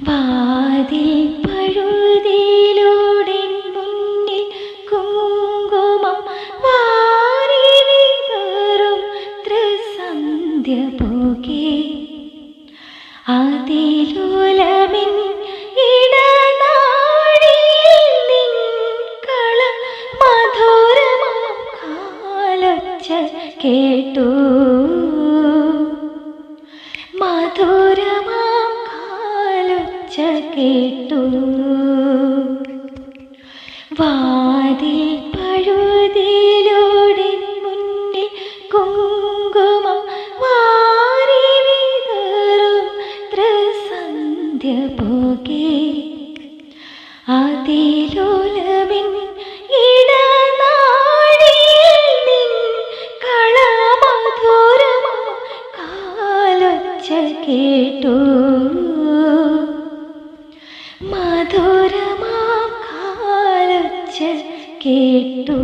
വാതിൽ പഴുതിയിലൂടെ മുന്നിൽ കുങ്കുമം വാരി വിതറും ത്രിസന്ധ്യ പോകെ അതിലോലമിൻ ഇടനാഴിയിൽ നിൻകള മധുരമാം കാലൊച്ച കേട്ടു മധുരമാം കാലൊച്ച കേട്ടു വാതിൽ പഴുതിയിലൂടെ മുന്നിൽ കുങ്കുമം വാരി വിതറും ത്രിസന്ധ്യ പോകെ അതിലോലമിൻ ഇടനാഴിയിൽ നിൻ കളമധുരമാം കാലൊച്ച കേട്ടു മധുരമാം കാലൊച്ച കേട്ടു.